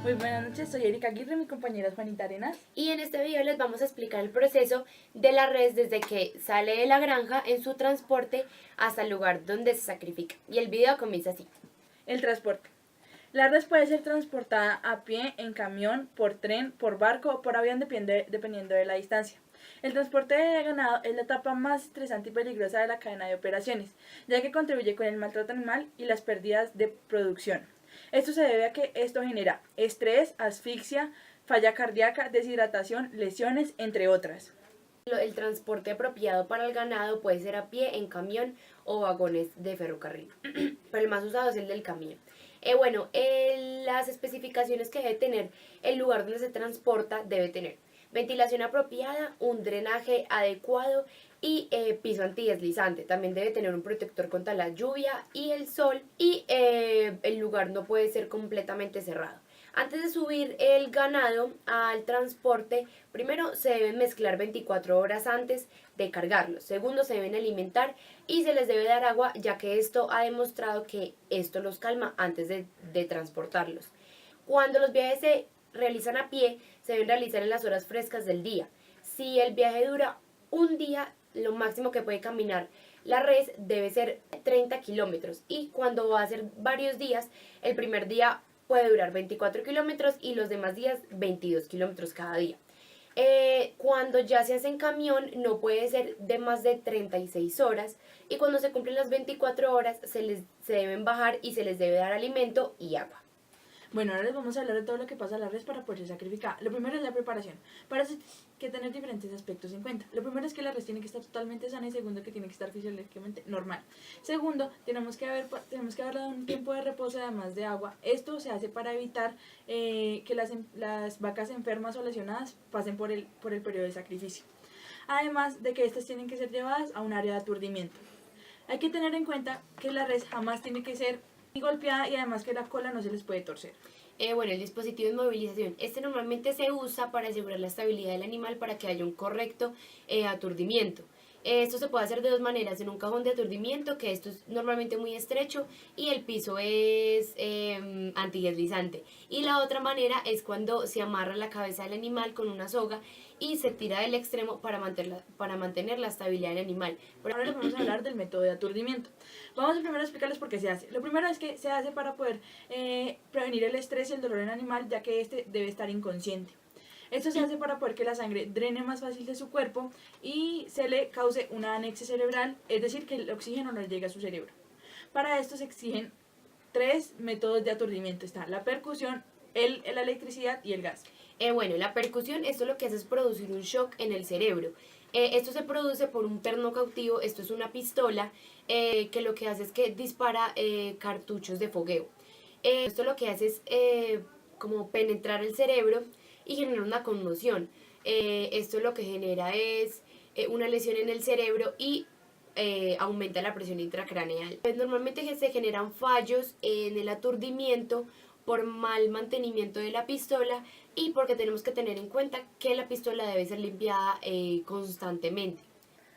Muy buenas noches, soy Erika Aguirre, mi compañera es Juanita Arenas. Y en este video les vamos a explicar el proceso de la res desde que sale de la granja en su transporte hasta el lugar donde se sacrifica. Y el video comienza así. El transporte. La res puede ser transportada a pie, en camión, por tren, por barco o por avión dependiendo de la distancia. El transporte de ganado es la etapa más estresante y peligrosa de la cadena de operaciones, ya que contribuye con el maltrato animal y las pérdidas de producción. Esto se debe a que esto genera estrés, asfixia, falla cardíaca, deshidratación, lesiones, entre otras. El transporte apropiado para el ganado puede ser a pie, en camión o vagones de ferrocarril. Pero el más usado es el del camión. Las especificaciones que debe tener el lugar donde se transporta debe tener ventilación apropiada, un drenaje adecuado y piso antideslizante. También debe tener un protector contra la lluvia y el sol y el lugar no puede ser completamente cerrado. Antes de subir el ganado al transporte, primero se deben mezclar 24 horas antes de cargarlos. Segundo, se deben alimentar y se les debe dar agua, ya que esto ha demostrado que esto los calma antes de transportarlos. Cuando los viajes se realizan a pie, se deben realizar en las horas frescas del día. Si el viaje dura un día, lo máximo que puede caminar la res debe ser 30 kilómetros y cuando va a ser varios días, el primer día puede durar 24 kilómetros y los demás días 22 kilómetros cada día. Cuando ya se hace en camión no puede ser de más de 36 horas y cuando se cumplen las 24 horas se deben bajar y se les debe dar alimento y agua. Bueno, ahora les vamos a hablar de todo lo que pasa a la res para poderse sacrificar. Lo primero es la preparación. Para eso hay que tener diferentes aspectos en cuenta. Lo primero es que la res tiene que estar totalmente sana y segundo que tiene que estar fisiológicamente normal. Segundo, tenemos que haberle dado un tiempo de reposo además de agua. Esto se hace para evitar que las vacas enfermas o lesionadas pasen por el periodo de sacrificio. Además de que estas tienen que ser llevadas a un área de aturdimiento. Hay que tener en cuenta que la res jamás tiene que ser golpeada y además que la cola no se les puede torcer. El dispositivo de movilización. Este normalmente se usa para asegurar la estabilidad del animal para que haya un correcto aturdimiento. Esto se puede hacer de dos maneras, en un cajón de aturdimiento, que esto es normalmente muy estrecho y el piso es antideslizante. Y la otra manera es cuando se amarra la cabeza del animal con una soga y se tira del extremo para mantener la estabilidad del animal. Ahora les vamos a hablar del método de aturdimiento. Vamos a primero explicarles por qué se hace. Lo primero es que se hace para poder prevenir el estrés y el dolor en el animal, ya que este debe estar inconsciente. Esto se hace para poder que la sangre drene más fácil de su cuerpo y se le cause una anexia cerebral, es decir, que el oxígeno no llegue a su cerebro. Para esto se exigen tres métodos de aturdimiento. Está la percusión, la electricidad y el gas. La percusión, esto lo que hace es producir un shock en el cerebro. Esto se produce por un perno cautivo, esto es una pistola que lo que hace es que dispara cartuchos de fogueo. Esto lo que hace es como penetrar el cerebro y generar una conmoción. Esto lo que genera es una lesión en el cerebro y aumenta la presión intracraneal. Normalmente se generan fallos en el aturdimiento por mal mantenimiento de la pistola y porque tenemos que tener en cuenta que la pistola debe ser limpiada constantemente.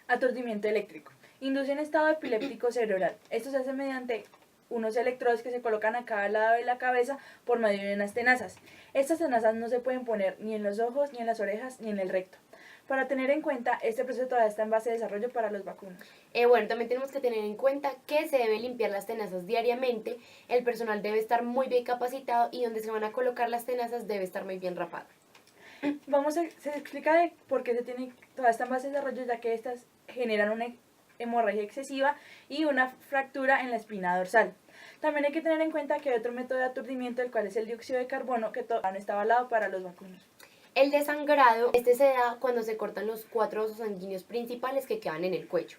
Aturdimiento eléctrico. Inducción estado epiléptico cerebral. Esto se hace mediante unos electrodos que se colocan a cada lado de la cabeza por medio de unas tenazas. Estas tenazas no se pueden poner ni en los ojos, ni en las orejas, ni en el recto. Para tener en cuenta, este proceso todavía está en base de desarrollo para los vacunos. También tenemos que tener en cuenta que se deben limpiar las tenazas diariamente, el personal debe estar muy bien capacitado y donde se van a colocar las tenazas debe estar muy bien rapado. Se explica de por qué todavía está en base de desarrollo, ya que estas generan una hemorragia excesiva y una fractura en la espina dorsal. También hay que tener en cuenta que hay otro método de aturdimiento, el cual es el dióxido de carbono, que todavía no está avalado para los vacunos. El desangrado, se da cuando se cortan los 4 vasos sanguíneos principales que quedan en el cuello.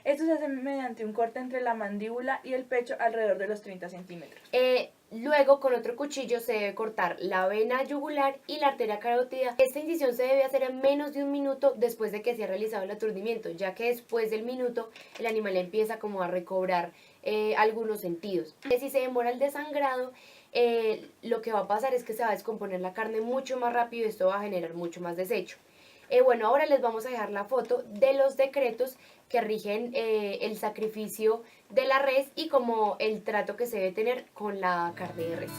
Esto se hace mediante un corte entre la mandíbula y el pecho alrededor de los 30 centímetros. Luego, con otro cuchillo se debe cortar la vena yugular y la arteria carótida. Esta incisión se debe hacer en menos de un minuto después de que se ha realizado el aturdimiento, ya que después del minuto el animal empieza como a recobrar algunos sentidos. Si se demora el desangrado, lo que va a pasar es que se va a descomponer la carne mucho más rápido y esto va a generar mucho más desecho. Ahora les vamos a dejar la foto de los decretos que rigen el sacrificio de la res y como el trato que se debe tener con la carne de res.